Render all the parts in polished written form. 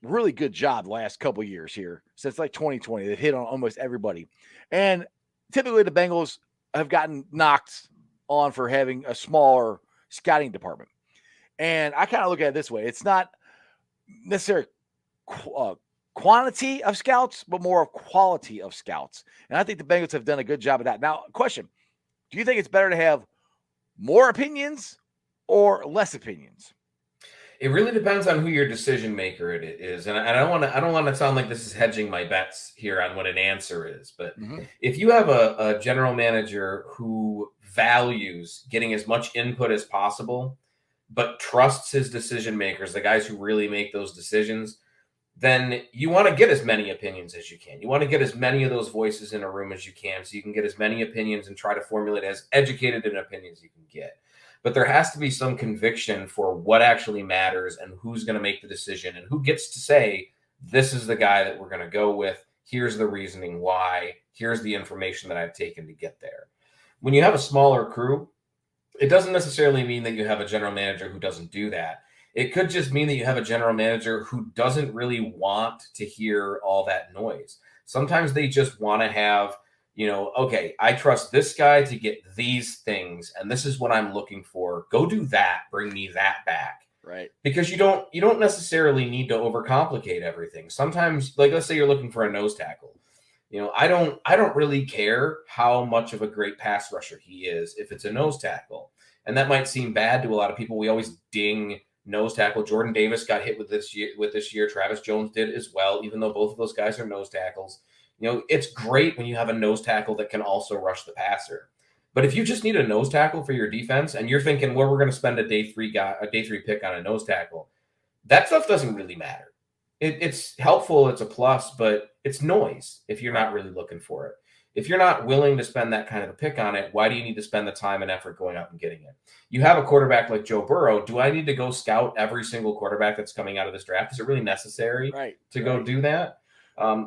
really good job the last couple years here since like 2020. They've hit on almost everybody, and typically the Bengals have gotten knocked on for having a smaller scouting department. And I kind of look at it this way: it's not necessarily quantity of scouts, but more of quality of scouts. And I think the Bengals have done a good job of that. Now, question: do you think it's better to have more opinions or less opinions? It really depends on who your decision maker it is, and I don't want to sound like this is hedging my bets here on what an answer is. But Mm-hmm. if you have a general manager who values getting as much input as possible, but trusts his decision makers, the guys who really make those decisions, then you want to get as many opinions as you can. You want to get as many of those voices in a room as you can, so you can get as many opinions and try to formulate as educated an opinion as you can get. But there has to be some conviction for what actually matters and who's going to make the decision and who gets to say, this is the guy that we're going to go with. Here's the reasoning why. Here's the information that I've taken to get there. When you have a smaller crew, it doesn't necessarily mean that you have a general manager who doesn't do that. It could just mean that you have a general manager who doesn't really want to hear all that noise. Sometimes they just want to have, okay, I trust this guy to get these things, and this is what I'm looking for. Go do that. Bring me that back. Right. Because you don't necessarily need to overcomplicate everything. Sometimes, like let's say you're looking for a nose tackle. I don't really care how much of a great pass rusher he is if it's a nose tackle. And that might seem bad to a lot of people. We always ding nose tackle. Jordan Davis got hit with this year. Travis Jones did as well, even though both of those guys are nose tackles. It's great when you have a nose tackle that can also rush the passer. But if you just need a nose tackle for your defense and you're thinking, well, we're going to spend a day three pick on a nose tackle, that stuff doesn't really matter. It's helpful, it's a plus, but it's noise if you're not really looking for it. If you're not willing to spend that kind of a pick on it, why do you need to spend the time and effort going out and getting it? You have a quarterback like Joe Burrow. Do I need to go scout every single quarterback that's coming out of this draft? Is it really necessary to go do that?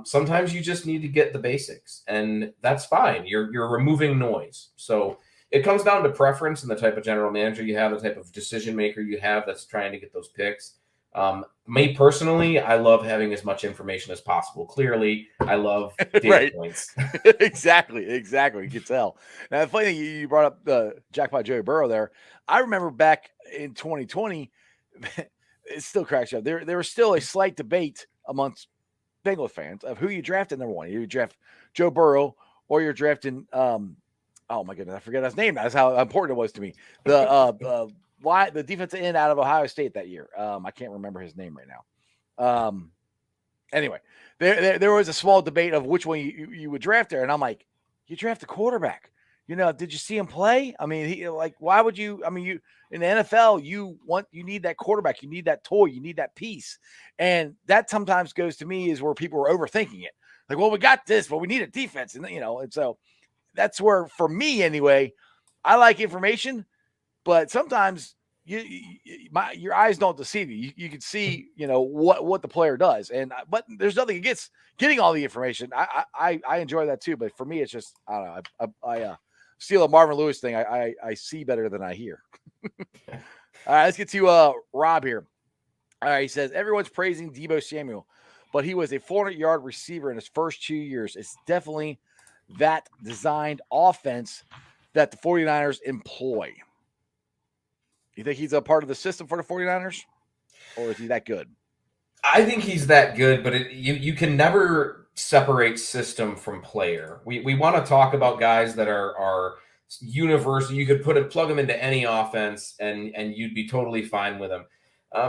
Sometimes you just need to get the basics, and that's fine. You're removing noise. So it comes down to preference and the type of general manager you have, the type of decision maker you have that's trying to get those picks. Me personally, I love having as much information as possible. Clearly, I love data points. Exactly. You can tell. Now, the funny thing, you brought up the Jackpot Joey Burrow there. I remember back in 2020, it still cracks you up. There was still a slight debate amongst Bengals fans of who you drafted number one. You draft Joe Burrow or you're drafting, oh my goodness, I forget his name. That's how important it was to me. The defensive end out of Ohio State that year. I can't remember his name right now. Anyway, there was a small debate of which one you would draft there, and I'm like, you draft the quarterback. Did you see him play? I mean, why would you? I mean, you in the NFL, you need that quarterback, you need that toy, you need that piece, and that sometimes goes to me is where people are overthinking it. Like, well, we got this, but we need a defense, and so that's where, for me anyway, I like information. But sometimes your eyes don't deceive you. You can see, what the player does, but there's nothing against getting all the information. I enjoy that too. But for me, it's just I don't know. I steal a Marvin Lewis thing. I see better than I hear. All right, let's get to Rob here. All right, he says everyone's praising Deebo Samuel, but he was a 400-yard receiver in his first 2 years. It's definitely that designed offense that the 49ers employ. You think he's a part of the system for the 49ers? Or is he that good? I think he's that good, but you can never separate system from player. We want to talk about guys that are universal. You could plug them into any offense, and you'd be totally fine with them.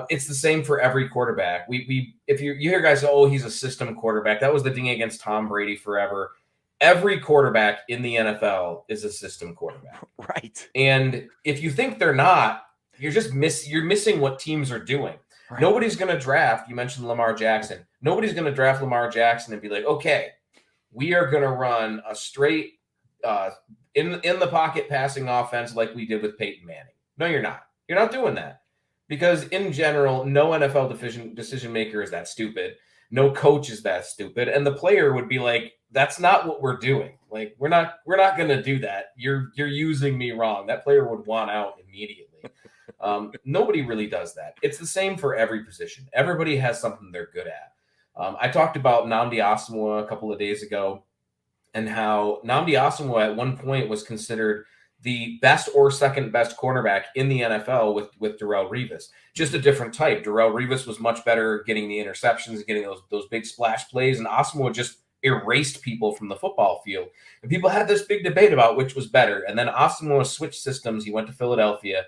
It's the same for every quarterback. If you hear guys say, "Oh, he's a system quarterback," that was the ding against Tom Brady forever. Every quarterback in the NFL is a system quarterback, right? And if you think they're not, you're missing what teams are doing. Right. Nobody's going to draft. You mentioned Lamar Jackson. Nobody's going to draft Lamar Jackson and be like, okay, we are going to run a straight in the pocket passing offense like we did with Peyton Manning. No, you're not. You're not doing that, because in general, no NFL decision maker is that stupid. No coach is that stupid, and the player would be like, that's not what we're doing. Like, we're not going to do that. You're using me wrong. That player would want out immediately. Nobody really does that. It's the same for every position. Everybody has something they're good at. I talked about Nnamdi Asomugha a couple of days ago, and how Nnamdi Asomugha at one point was considered the best or second best cornerback in the NFL with Darrelle Revis. Just a different type. Darrelle Revis was much better getting the interceptions, getting those big splash plays, and Asomugha just erased people from the football field. And people had this big debate about which was better. And then Asomugha switched systems. He went to Philadelphia,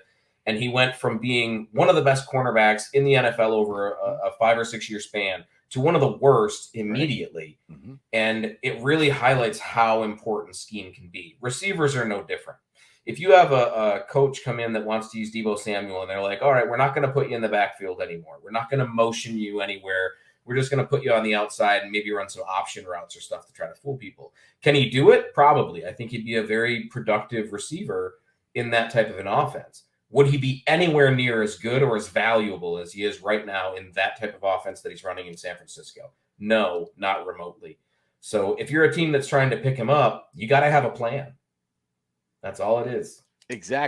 and he went from being one of the best cornerbacks in the NFL over a 5 or 6 year span to one of the worst immediately. Right. Mm-hmm. And it really highlights how important scheme can be. Receivers are no different. If you have a coach come in that wants to use Deebo Samuel and they're like, all right, we're not going to put you in the backfield anymore. We're not going to motion you anywhere. We're just going to put you on the outside and maybe run some option routes or stuff to try to fool people. Can he do it? Probably. I think he'd be a very productive receiver in that type of an offense. Would he be anywhere near as good or as valuable as he is right now in that type of offense that he's running in San Francisco? No, not remotely. So if you're a team that's trying to pick him up, you got to have a plan. That's all it is. Exactly.